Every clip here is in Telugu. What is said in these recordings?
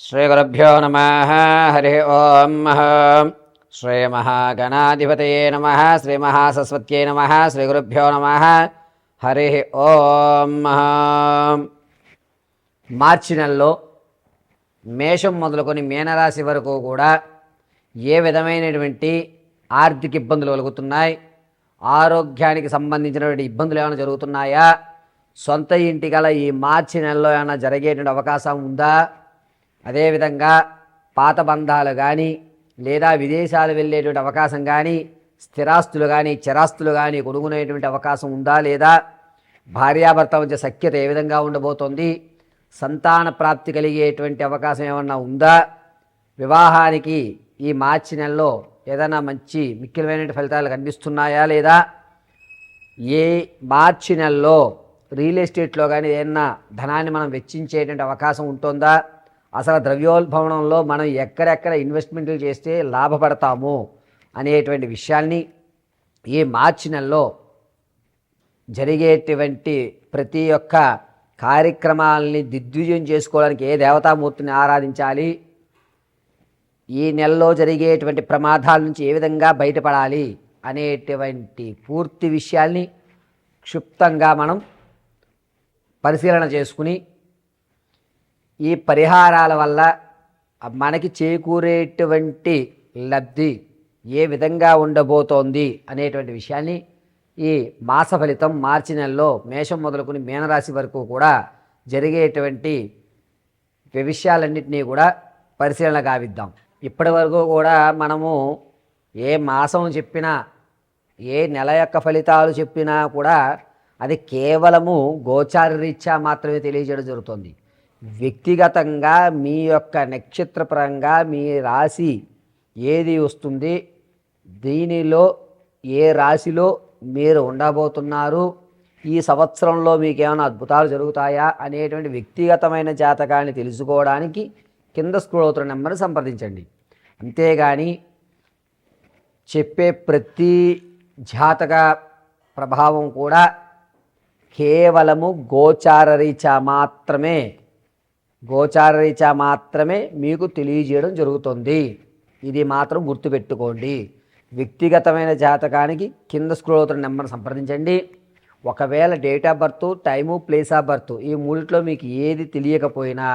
శ్రీగురుభ్యో నమః. హరి ఓం. శ్రీమహాగణాధిపతయే నమః. శ్రీమహాసరస్వత్యై నమః. శ్రీగురుభ్యో నమః. హరి ఓం. మార్చి నెలలో మేషం మొదలుకొని మీనరాశి వరకు కూడా ఏ విధమైనటువంటి ఆర్థిక ఇబ్బందులు కలుగుతున్నాయి, ఆరోగ్యానికి సంబంధించినటువంటి ఇబ్బందులు ఏమైనా జరుగుతున్నాయా, సొంత ఇంటి గల ఈ మార్చి నెలలో ఏమైనా జరిగేటువంటి అవకాశం ఉందా, అదేవిధంగా పాత బంధాలు కానీ లేదా విదేశాలు వెళ్ళేటువంటి అవకాశం కానీ, స్థిరాస్తులు కానీ చరాస్తులు కానీ కొనుగొనేటువంటి అవకాశం ఉందా లేదా, భార్యాభర్త మధ్య సఖ్యత ఏ విధంగా ఉండబోతోంది, సంతాన ప్రాప్తి కలిగేటువంటి అవకాశం ఏమన్నా ఉందా, వివాహానికి ఈ మార్చి నెలలో ఏదైనా మంచి మిక్కిలమైన ఫలితాలు కనిపిస్తున్నాయా లేదా, ఏ మార్చి నెలలో రియల్ ఎస్టేట్లో కానీ ఏదైనా ధనాన్ని మనం వెచ్చించేటువంటి అవకాశం ఉంటుందా, అసలు ద్రవ్యోల్బణంలో మనం ఎక్కడెక్కడ ఇన్వెస్ట్మెంట్లు చేస్తే లాభపడతాము అనేటువంటి విషయాల్ని ఈ మార్చి నెలలో జరిగేటువంటి ప్రతి ఒక్క కార్యక్రమాలని దిగ్విజయం చేసుకోవడానికి ఏ దేవతామూర్తిని ఆరాధించాలి, ఈ నెలలో జరిగేటువంటి ప్రమాదాల నుంచి ఏ విధంగా బయటపడాలి అనేటువంటి పూర్తి విషయాల్ని క్షుప్తంగా మనం పరిశీలన చేసుకుని ఈ పరిహారాల వల్ల మనకి చేకూరేటువంటి లబ్ధి ఏ విధంగా ఉండబోతోంది అనేటువంటి విషయాన్ని ఈ మాస ఫలితం మార్చి నెలలో మేషం మొదలుకొని మీనరాశి వరకు కూడా జరిగేటువంటి విషయాలన్నింటినీ కూడా పరిశీలన గావిద్దాం. ఇప్పటి వరకు కూడా మనము ఏ మాసం చెప్పినా ఏ నెల యొక్క ఫలితాలు చెప్పినా కూడా అది కేవలము గోచార రీత్యా మాత్రమే తెలియజేయడం జరుగుతుంది. వ్యక్తిగతంగా మీ యొక్క నక్షత్రపరంగా మీ రాశి ఏది వస్తుంది, దీనిలో ఏ రాశిలో మీరు ఉండబోతున్నారు, ఈ సంవత్సరంలో మీకు ఏమైనా అద్భుతాలు జరుగుతాయా అనేటువంటి వ్యక్తిగతమైన జాతకాన్ని తెలుసుకోవడానికి కింద స్క్రోల్ అవుతున్న నెంబర్ని సంప్రదించండి. అంతేగాని చెప్పే ప్రతి జాతక ప్రభావం కూడా కేవలము గోచారరీత్యా మాత్రమే మీకు తెలియజేయడం జరుగుతుంది. ఇది మాత్రం గుర్తుపెట్టుకోండి. వ్యక్తిగతమైన జాతకానికి కింద స్క్రోల్ అవుతున్న నెంబర్ సంప్రదించండి. ఒకవేళ date of birth, time, place of birth ఈ మూడిట్లో మీకు ఏది తెలియకపోయినా,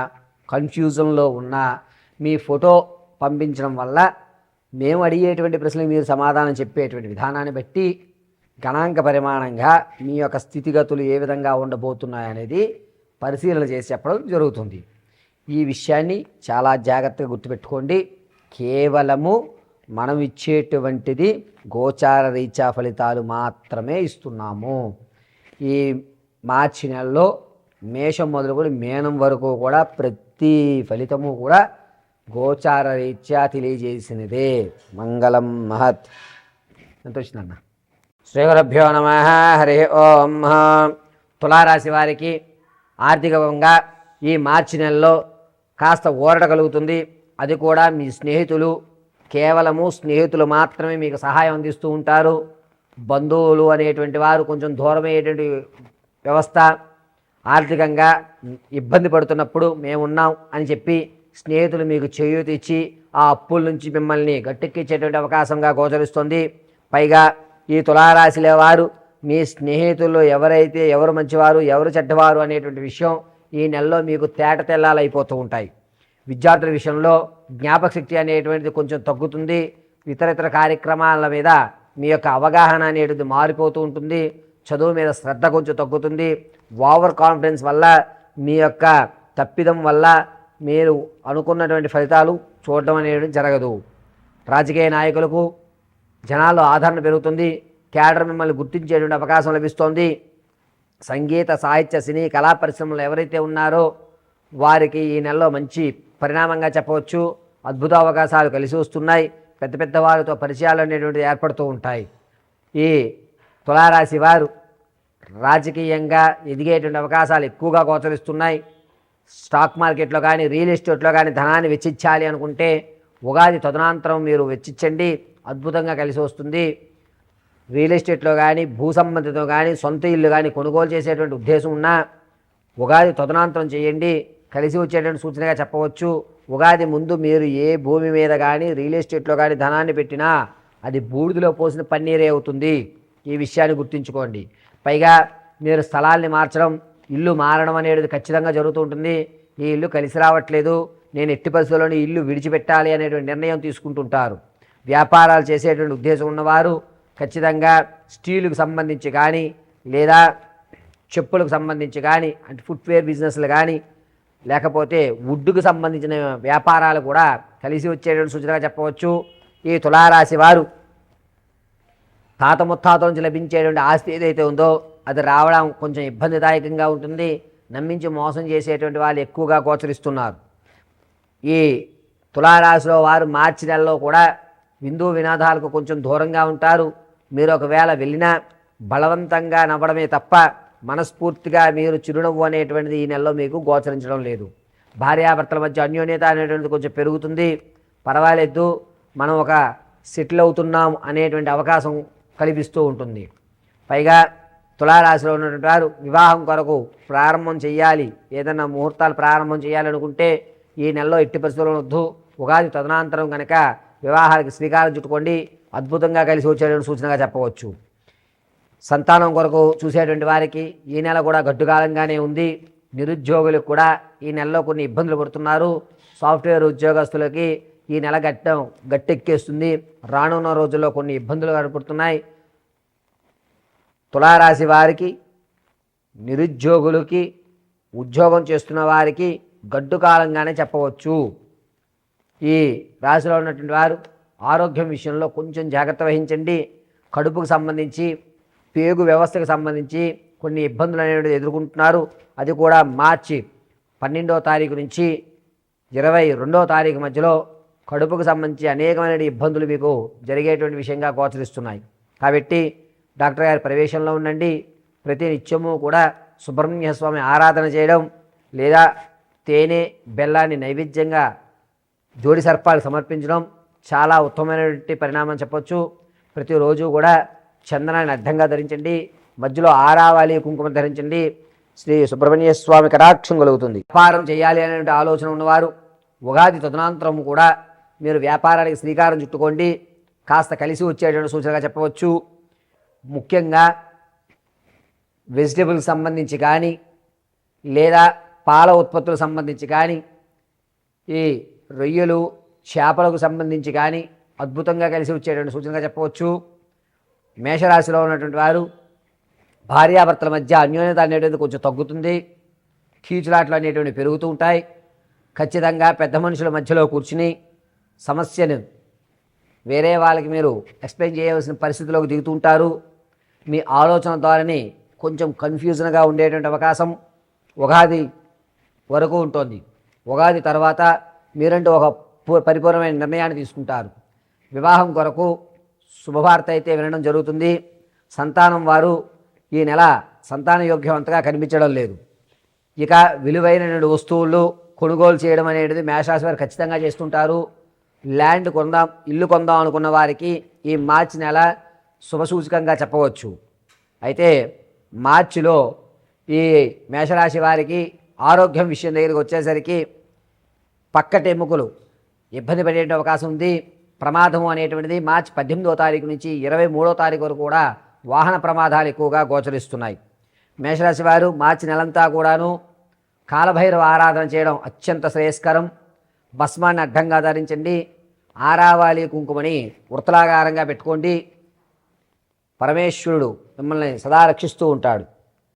కన్ఫ్యూజన్లో ఉన్నా మీ ఫోటో పంపించడం వల్ల మేము అడిగేటువంటి ప్రశ్నలకు మీరు సమాధానం చెప్పేటువంటి విధానాన్ని బట్టి గణాంక పరిమాణంగా మీ యొక్క స్థితిగతులు ఏ విధంగా ఉండబోతున్నాయనేది పరిశీలన చేసి చెప్పడం జరుగుతుంది. ఈ విషయాన్ని చాలా జాగ్రత్తగా గుర్తుపెట్టుకోండి. కేవలము మనం ఇచ్చేటువంటిది గోచార రీత్యా ఫలితాలు మాత్రమే ఇస్తున్నాము. ఈ మార్చి నెలలో మేషం మొదలుకొని మీనం వరకు కూడా ప్రతి ఫలితము కూడా గోచార రీత్యా తెలియజేసినదే. మంగళం మహత్. ఎంత వచ్చిందన్న? శ్రీగురుభ్యో నమః. హరి ఓం. తులారాశి వారికి ఆర్థికంగా ఈ మార్చి నెలలో కాస్త ఊరట కలుగుతుంది. అది కూడా మీ స్నేహితులు, కేవలము స్నేహితులు మాత్రమే మీకు సహాయం అందిస్తూ ఉంటారు. బంధువులు అనేటువంటి వారు కొంచెం దూరమయ్యేటువంటి వ్యవస్థ. ఆర్థికంగా ఇబ్బంది పడుతున్నప్పుడు మేమున్నాం అని చెప్పి స్నేహితులు మీకు చేయూత ఇచ్చి ఆ అప్పుల నుంచి మిమ్మల్ని గట్టెక్కించేటువంటి అవకాశంగా గోచరిస్తుంది. పైగా ఈ తులారాశిలో వారు మీ స్నేహితుల్లో ఎవరు మంచివారు ఎవరు చెడ్డవారు అనేటువంటి విషయం ఈ నెలలో మీకు తేట తెల్లాలైపోతూ ఉంటాయి. విద్యార్థుల విషయంలో జ్ఞాపక శక్తి అనేటువంటిది కొంచెం తగ్గుతుంది. ఇతర కార్యక్రమాల మీద మీ యొక్క అవగాహన అనేటువంటిది మారిపోతూ ఉంటుంది. చదువు మీద శ్రద్ధ కొంచెం తగ్గుతుంది. ఓవర్ కాన్ఫిడెన్స్ వల్ల మీ యొక్క తప్పిదం వల్ల మీరు అనుకున్నటువంటి ఫలితాలు చూడడం అనేది జరగదు. రాజకీయ నాయకులకు జనాల్లో ఆదరణ పెరుగుతుంది. క్యాడర్ మిమ్మల్ని గుర్తించేటువంటి అవకాశం లభిస్తోంది. సంగీత, సాహిత్య, సినీ, కళా పరిశ్రమలు ఎవరైతే ఉన్నారో వారికి ఈ నెలలో మంచి పరిణామంగా చెప్పవచ్చు. అద్భుత అవకాశాలు కలిసి వస్తున్నాయి. పెద్ద వారితో పరిచయాలు అనేటువంటిది ఏర్పడుతూ ఉంటాయి. ఈ తులారాశి వారు రాజకీయంగా ఎదిగేటువంటి అవకాశాలు ఎక్కువగా గోచరిస్తున్నాయి. స్టాక్ మార్కెట్లో కానీ రియల్ ఎస్టేట్లో కానీ ధనాన్ని వెచ్చించాలి అనుకుంటే ఉగాది తదనంతరం మీరు వెచ్చించండి, అద్భుతంగా కలిసి వస్తుంది. రియల్ ఎస్టేట్లో కానీ భూ సంబంధితం కానీ సొంత ఇల్లు కానీ కొనుగోలు చేసేటువంటి ఉద్దేశం ఉన్నా ఉగాది తదనంతరం చేయండి. కలిసి వచ్చేటువంటి సూచనగా చెప్పవచ్చు. ఉగాది ముందు మీరు ఏ భూమి మీద కానీ రియల్ ఎస్టేట్లో కానీ ధనాన్ని పెట్టినా అది బూడిదలో పోసిన పన్నీరే అవుతుంది. ఈ విషయాన్ని గుర్తుంచుకోండి. పైగా మీరు స్థలాల్ని మార్చడం, ఇల్లు మారడం అనేది ఖచ్చితంగా జరుగుతూ ఉంటుంది. ఈ ఇల్లు కలిసి రావట్లేదు, నేను ఎట్టి పరిస్థితుల్లోని ఇల్లు విడిచిపెట్టాలి అనేటువంటి నిర్ణయం తీసుకుంటుంటారు. వ్యాపారాలు చేసేటువంటి ఉద్దేశం ఉన్నవారు ఖచ్చితంగా స్టీలుకు సంబంధించి కానీ లేదా చెప్పులకు సంబంధించి కానీ అంటే ఫుట్వేర్ బిజినెస్లు కానీ లేకపోతే వుడ్డుకు సంబంధించిన వ్యాపారాలు కూడా కలిసి వచ్చేటువంటి సూచనగా చెప్పవచ్చు. ఈ తులారాశి వారు తాత ముత్తాతల నుంచి లభించేటువంటి ఆస్తి ఏదైతే ఉందో అది రావడం కొంచెం ఇబ్బందిదాయకంగా ఉంటుంది. నమ్మించి మోసం చేసేటువంటి వాళ్ళు ఎక్కువగా గోచరిస్తున్నారు. ఈ తులారాశిలో వారు మార్చి నెలలో కూడా విందు వినోదాలకు కొంచెం దూరంగా ఉంటారు. మీరు ఒకవేళ వెళ్ళినా బలవంతంగా నవ్వడమే తప్ప మనస్ఫూర్తిగా మీరు చిరునవ్వు అనేటువంటిది ఈ నెలలో మీకు గోచరించడం లేదు. భార్యాభర్తల మధ్య అన్యోన్యత అనేటువంటిది కొంచెం పెరుగుతుంది. పర్వాలేదు, మనం ఒక సెటిల్ అవుతున్నాం అనేటువంటి అవకాశం కల్పిస్తూ ఉంటుంది. పైగా తులారాశిలో ఉన్నటువంటి వారు వివాహం కొరకు ప్రారంభం చేయాలి, ఏదైనా ముహూర్తాలు ప్రారంభం చేయాలనుకుంటే ఈ నెలలో ఎట్టి పరిస్థితుల్లో వద్దు. ఉగాది తదనంతరం కనుక వివాహానికి శ్రీకారం చుట్టుకోండి, అద్భుతంగా కలిసి వచ్చేటువంటి సూచనగా చెప్పవచ్చు. సంతానం కొరకు చూసేటువంటి వారికి ఈ నెల కూడా గడ్డుకాలంగానే ఉంది. నిరుద్యోగులకు కూడా ఈ నెలలో కొన్ని ఇబ్బందులు పడుతున్నారు. సాఫ్ట్వేర్ ఉద్యోగస్తులకి ఈ నెల గట్టెక్కేస్తుంది. రానున్న రోజుల్లో కొన్ని ఇబ్బందులు కనపడుతున్నాయి. తులారాశి వారికి, నిరుద్యోగులకి, ఉద్యోగం చేస్తున్న వారికి గడ్డు కాలంగానే చెప్పవచ్చు. ఈ రాశిలో ఉన్నటువంటి వారు ఆరోగ్యం విషయంలో కొంచెం జాగ్రత్త వహించండి. కడుపుకు సంబంధించి, పేగు వ్యవస్థకు సంబంధించి కొన్ని ఇబ్బందులు అనేవి ఎదుర్కొంటున్నారు. అది కూడా మార్చి 12వ తారీఖు నుంచి 22వ తారీఖు మధ్యలో కడుపుకు సంబంధించి అనేకమైన ఇబ్బందులు మీకు జరిగేటువంటి విషయంగా గోచరిస్తున్నాయి. కాబట్టి డాక్టర్ గారి ప్రవేశంలో ఉండండి. ప్రతి నిత్యము కూడా సుబ్రహ్మణ్య స్వామి ఆరాధన చేయడం లేదా తేనె బెల్లాన్ని నైవేద్యంగా జోడి సర్పాలు సమర్పించడం చాలా ఉత్తమమైనటువంటి పరిణామం చెప్పొచ్చు. ప్రతిరోజు కూడా చందనాన్ని అడ్డంగా ధరించండి, మధ్యలో ఆరావాలి కుంకుమ ధరించండి. శ్రీ సుబ్రహ్మణ్య స్వామి కటాక్షం కలుగుతుంది. వ్యాపారం చేయాలి అనేటువంటి ఆలోచన ఉన్నవారు ఉగాది తదనంతరం కూడా మీరు వ్యాపారానికి శ్రీకారం చుట్టుకోండి, కాస్త కలిసి వచ్చేటువంటి సూచనగా చెప్పవచ్చు. ముఖ్యంగా వెజిటేబుల్కి సంబంధించి కానీ లేదా పాల ఉత్పత్తులకు సంబంధించి కానీ ఈ రొయ్యలు చేపలకు సంబంధించి కానీ అద్భుతంగా కలిసి వచ్చేటువంటి సూచనగా చెప్పవచ్చు. మేషరాశిలో ఉన్నటువంటి వారు భార్యాభర్తల మధ్య అన్యోన్యత అనేటువంటిది కొంచెం తగ్గుతుంది. కీచులాట్లు అనేటువంటి పెరుగుతూ ఉంటాయి. ఖచ్చితంగా పెద్ద మనుషుల మధ్యలో కూర్చుని సమస్యను వేరే వాళ్ళకి మీరు ఎక్స్ప్లెయిన్ చేయవలసిన పరిస్థితిలోకి దిగుతూ ఉంటారు. మీ ఆలోచన ద్వారానే కొంచెం కన్ఫ్యూజన్గా ఉండేటువంటి అవకాశం ఉగాది వరకు ఉంటుంది. ఉగాది తర్వాత మీరంటూ ఒక పరిపూర్ణమైన నిర్ణయాన్ని తీసుకుంటారు. వివాహం కొరకు శుభవార్త అయితే వినడం జరుగుతుంది. సంతానం వారు ఈ నెల సంతాన యోగ్యం అంతగా కనిపించడం లేదు. ఇక విలువైన వస్తువులు కొనుగోలు చేయడం అనేది మేషరాశి వారు ఖచ్చితంగా చేస్తుంటారు. ల్యాండ్ కొందాం, ఇల్లు కొందాం అనుకున్న వారికి ఈ మార్చి నెల శుభసూచకంగా చెప్పవచ్చు. అయితే మార్చిలో ఈ మేషరాశి వారికి ఆరోగ్యం విషయం దగ్గరికి వచ్చేసరికి పక్కటి ఎముకలు ఇబ్బంది పడే అవకాశం ఉంది. ప్రమాదం అనేటువంటిది మార్చి 18వ తారీఖు నుంచి 23వ తారీఖు వరకు కూడా వాహన ప్రమాదాలు ఎక్కువగా గోచరిస్తున్నాయి. మేషరాశి వారు మార్చి నెలంతా కూడాను కాలభైరవ ఆరాధన చేయడం అత్యంత శ్రేయస్కరం. భస్మాన్ని అడ్డంగా ధరించండి. ఆరావాలి కుంకుమని వృత్తలాకారంగా పెట్టుకోండి. పరమేశ్వరుడు మిమ్మల్ని సదా రక్షిస్తూ ఉంటాడు.